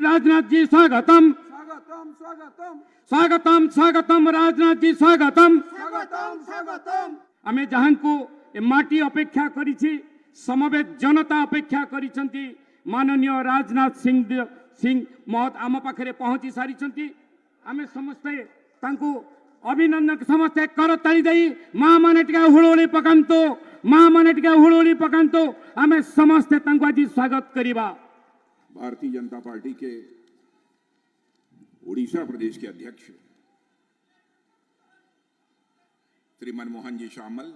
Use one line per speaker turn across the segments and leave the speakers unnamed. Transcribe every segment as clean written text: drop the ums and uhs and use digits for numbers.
राजनाथ जी स्वागतम
स्वागतम स्वागतम
स्वागतम स्वागतम राजनाथ जी स्वागतम
स्वागतम स्वागतम
आमे जहां को ए माटी अपेक्षा करिछि समवेत जनता अपेक्षा करिसंती माननीय राजनाथ सिंह महत आम पाखरे पहुंची सारी आमे समस्त तांको अभिनंदन समस्त करताली देई मां माने टिका हुळोली पकांतो मां माने टिका हुळोली पकांतो आमे समस्त तांको आज स्वागत करिबा।
भारतीय जनता पार्टी के उड़ीसा प्रदेश के अध्यक्ष श्री मनमोहन जी शामल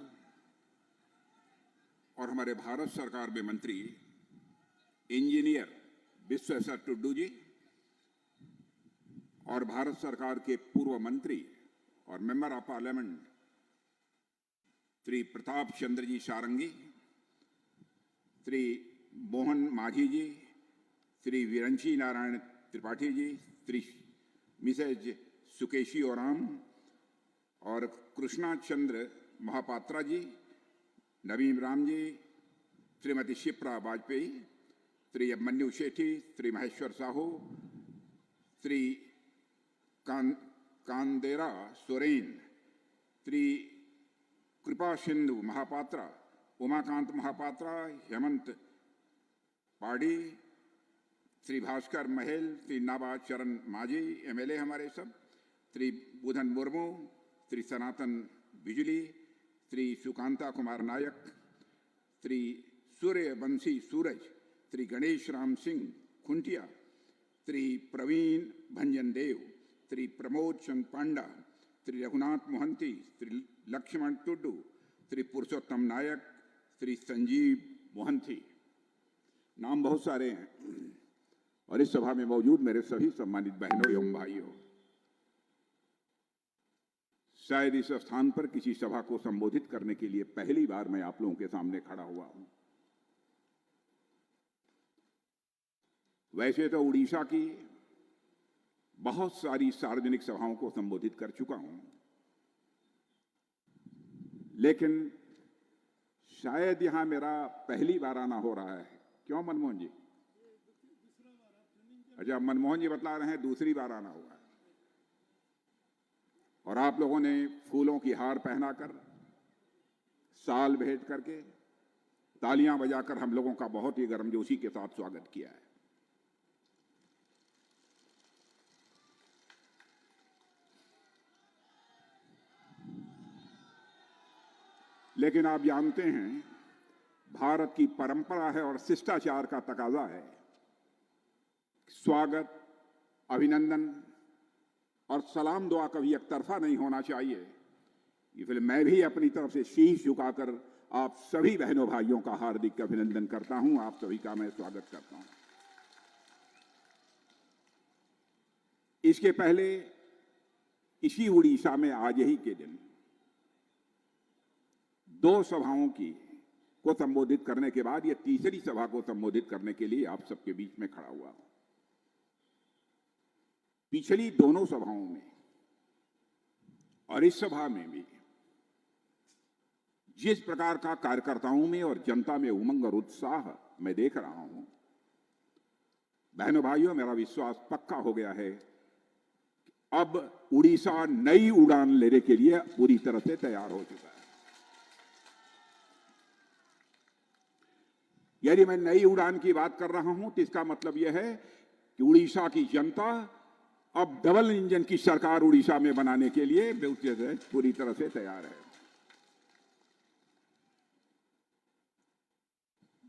और हमारे भारत सरकार में मंत्री इंजीनियर विश्वेश्वर टुड्डू जी और भारत सरकार के पूर्व मंत्री और member of parliament Shri Pratap Chandra ji Sarangi, Shri Mohan Majhi ji, Shri Viranchi Narayan Tripathi ji, Shri Mrs Sukeshi Oram और कृष्णा चंद्र महापात्रा जी, नवीन राम जी, श्रीमती शिप्रा वाजपेयी, श्री अभिमन्यु शेट्टी, श्री महेश्वर साहू, श्री कांदेरा सोरेन, श्री कृपा सिंधु महापात्रा, उमाकांत महापात्रा, हेमंत पाड़ी, श्री भास्कर महल, श्री नाबा चरण माझी एमएलए हमारे सब, श्री बुधन मुर्मू, श्री सनातन बिजली, श्री सुकांता कुमार नायक, श्री सूर्यवंशी सूरज, श्री गणेश राम सिंह खुंटिया, श्री प्रवीण भंजन देव, श्री प्रमोद चंद पांडा, श्री रघुनाथ मोहंती, श्री लक्ष्मण टुड्डू, श्री पुरुषोत्तम नायक, श्री संजीव मोहंती। नाम बहुत सारे हैं और इस सभा में मौजूद मेरे सभी सम्मानित बहनों एवं भाइयों, शायद इस स्थान पर किसी सभा को संबोधित करने के लिए पहली बार मैं आप लोगों के सामने खड़ा हुआ हूं। वैसे तो उड़ीसा की बहुत सारी सार्वजनिक सभाओं को संबोधित कर चुका हूं, लेकिन शायद यहां मेरा पहली बार आना हो रहा है। क्यों मनमोहन जी? अच्छा, मनमोहन जी बतला रहे हैं दूसरी बार आना हुआ है। और आप लोगों ने फूलों की हार पहनाकर, साल भेंट करके, तालियां बजाकर हम लोगों का बहुत ही गर्मजोशी के साथ स्वागत किया है। लेकिन आप जानते हैं भारत की परंपरा है और शिष्टाचार का तकाजा है, स्वागत, अभिनंदन और सलाम दुआ कभी एक तरफा नहीं होना चाहिए। इसलिए मैं भी अपनी तरफ से शीश झुकाकर आप सभी बहनों भाइयों का हार्दिक अभिनंदन करता हूं, आप सभी का मैं स्वागत करता हूं। इसके पहले इसी उड़ीसा में आज ही के दिन 2 सभाओं को संबोधित करने के बाद ये तीसरी सभा को संबोधित करने के लिए आप सबके बीच में खड़ा हुआ हूं। पिछली दोनों सभाओं में और इस सभा में भी जिस प्रकार का कार्यकर्ताओं में और जनता में उमंग और उत्साह मैं देख रहा हूं, बहनों भाइयों, मेरा विश्वास पक्का हो गया है अब उड़ीसा नई उड़ान लेने के लिए पूरी तरह से तैयार हो चुका है। यदि मैं नई उड़ान की बात कर रहा हूं तो इसका मतलब यह है कि उड़ीसा की जनता अब डबल इंजन की सरकार उड़ीसा में बनाने के लिए पूरी तरह से तैयार है।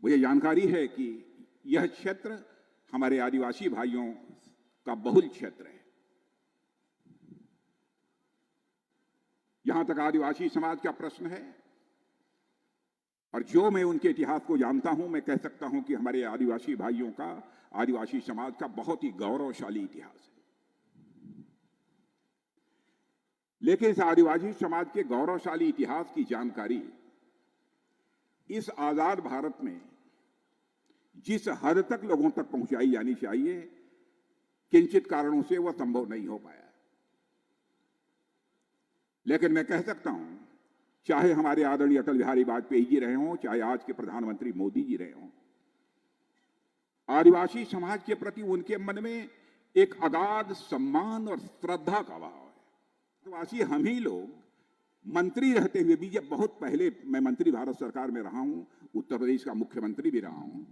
मुझे जानकारी है कि यह क्षेत्र हमारे आदिवासी भाइयों का बहुल क्षेत्र है। यहां तक आदिवासी समाज का प्रश्न है और जो मैं उनके इतिहास को जानता हूं, मैं कह सकता हूं कि हमारे आदिवासी भाइयों का, आदिवासी समाज का बहुत ही गौरवशाली इतिहास है। लेकिन इस आदिवासी समाज के गौरवशाली इतिहास की जानकारी इस आजाद भारत में जिस हद तक लोगों तक पहुंचाई जानी चाहिए, किंचित कारणों से वह संभव नहीं हो पाया। लेकिन मैं कह सकता हूं, चाहे हमारे आदरणीय अटल बिहारी वाजपेयी जी रहे हों, चाहे आज के प्रधानमंत्री मोदी जी रहे हों, आदिवासी समाज के प्रति उनके मन में एक अगाध सम्मान और श्रद्धा का भाव है। आदिवासी हम ही लोग मंत्री रहते हुए भी, जब बहुत पहले मैं मंत्री भारत सरकार में रहा हूं, उत्तर प्रदेश का मुख्यमंत्री भी रहा हूं,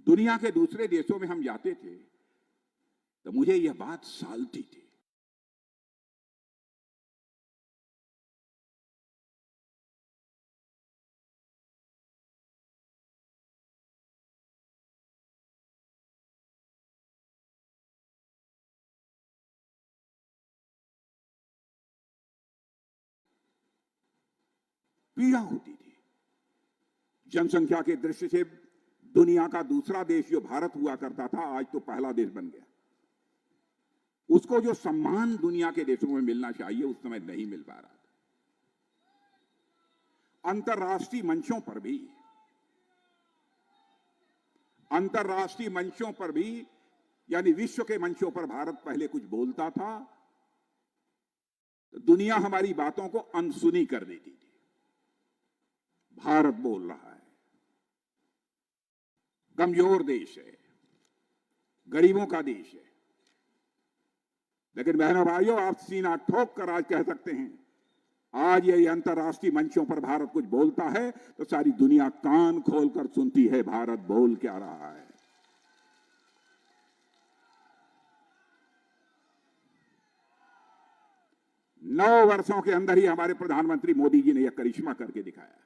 दुनिया के दूसरे देशों में हम जाते थे तो मुझे यह बात सालती थी। पीड़ा होती थी। जनसंख्या के दृष्टि से दुनिया का दूसरा देश जो भारत हुआ करता था, आज तो पहला देश बन गया। उसको जो सम्मान दुनिया के देशों में मिलना चाहिए उस समय नहीं मिल पा रहा था। अंतर्राष्ट्रीय मंचों पर भी यानी विश्व के मंचों पर भारत पहले कुछ बोलता था तो दुनिया हमारी बातों को अनसुनी कर देती थी। भारत बोल रहा है, कमजोर देश है, गरीबों का देश है। लेकिन बहनों भाइयों, आप सीना ठोक कर आज कह सकते हैं, आज ये अंतर्राष्ट्रीय मंचों पर भारत कुछ बोलता है तो सारी दुनिया कान खोलकर सुनती है भारत बोल क्या रहा है। नौ वर्षों के अंदर ही हमारे प्रधानमंत्री मोदी जी ने यह करिश्मा करके दिखाया।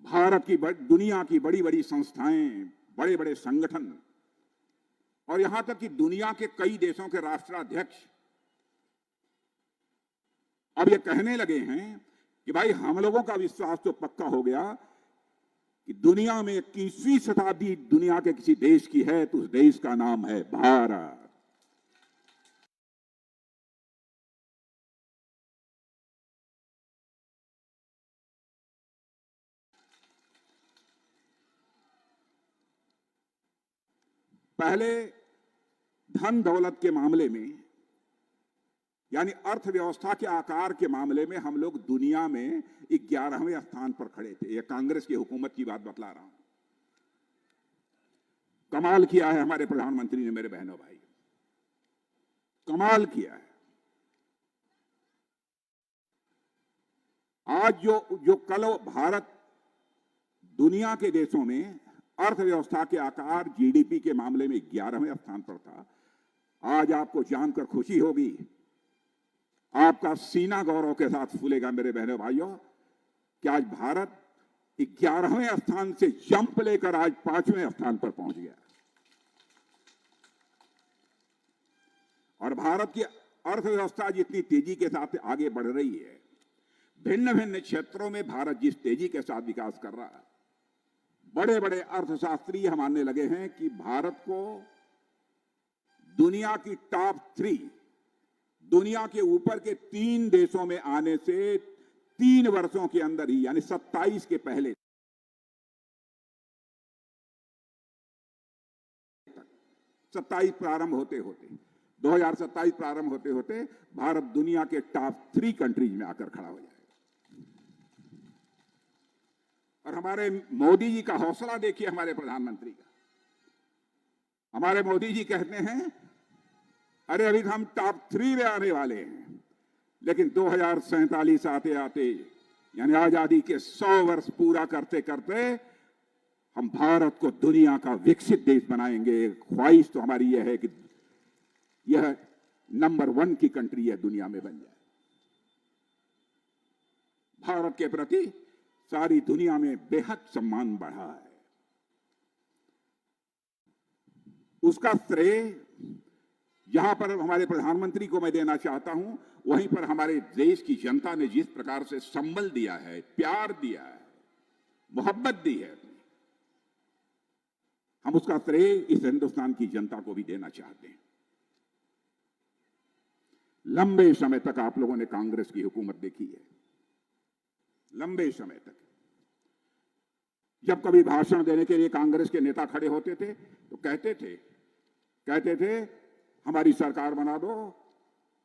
भारत की दुनिया की बड़ी बड़ी संस्थाएं, बड़े बड़े संगठन और यहां तक कि दुनिया के कई देशों के राष्ट्राध्यक्ष अब ये कहने लगे हैं कि भाई हम लोगों का विश्वास तो पक्का हो गया कि दुनिया में 21वीं शताब्दी दुनिया के किसी देश की है तो उस देश का नाम है भारत। पहले धन दौलत के मामले में यानी अर्थव्यवस्था के आकार के मामले में हम लोग दुनिया में 11वें स्थान पर खड़े थे। यह कांग्रेस की हुकूमत की बात बतला रहा हूं। कमाल किया है हमारे प्रधानमंत्री ने, मेरे बहनों भाई, कमाल किया है। आज जो कल भारत दुनिया के देशों में अर्थव्यवस्था के आकार जीडीपी के मामले में 11वें स्थान पर था, आज आपको जानकर खुशी होगी, आपका सीना गौरव के साथ फूलेगा मेरे बहनों भाइयों, कि आज भारत 11वें स्थान से जंप लेकर आज 5वें स्थान पर पहुंच गया। और भारत की अर्थव्यवस्था जितनी तेजी के साथ आगे बढ़ रही है, भिन्न भिन्न क्षेत्रों में भारत जिस तेजी के साथ विकास कर रहा है, बड़े बड़े अर्थशास्त्री हम मानने लगे हैं कि भारत को दुनिया की टॉप 3, दुनिया के ऊपर के 3 देशों में आने से 3 वर्षों के अंदर ही यानी 27 के पहले 27 प्रारंभ होते होते 2027 प्रारंभ होते होते भारत दुनिया के टॉप 3 कंट्रीज में आकर खड़ा हो जाएगा। और हमारे मोदी जी का हौसला देखिए, हमारे प्रधानमंत्री का। हमारे मोदी जी कहते हैं अरे अभी हम टॉप 3 में आने वाले हैं, लेकिन 2047 आते आते यानी आजादी के 100 वर्ष पूरा करते करते हम भारत को दुनिया का विकसित देश बनाएंगे। ख्वाहिश तो हमारी यह है कि यह नंबर 1 की कंट्री है, दुनिया में बन जाए। भारत के प्रति सारी दुनिया में बेहद सम्मान बढ़ा है। उसका श्रेय जहां पर हमारे प्रधानमंत्री को मैं देना चाहता हूं, वहीं पर हमारे देश की जनता ने जिस प्रकार से संबल दिया है, प्यार दिया है, मोहब्बत दी है, हम उसका श्रेय इस हिंदुस्तान की जनता को भी देना चाहते हैं। लंबे समय तक आप लोगों ने कांग्रेस की हुकूमत देखी है, लंबे समय तक। जब कभी भाषण देने के लिए कांग्रेस के नेता खड़े होते थे तो कहते थे हमारी सरकार बना दो,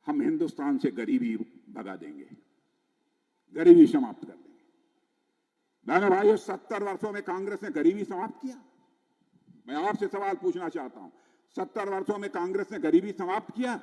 हम हिंदुस्तान से गरीबी भगा देंगे, गरीबी समाप्त कर देंगे। बहनों भाइयों, 70 वर्षों में कांग्रेस ने गरीबी समाप्त किया। मैं आपसे सवाल पूछना चाहता हूं, 70 वर्षों में कांग्रेस ने गरीबी समाप्त किया?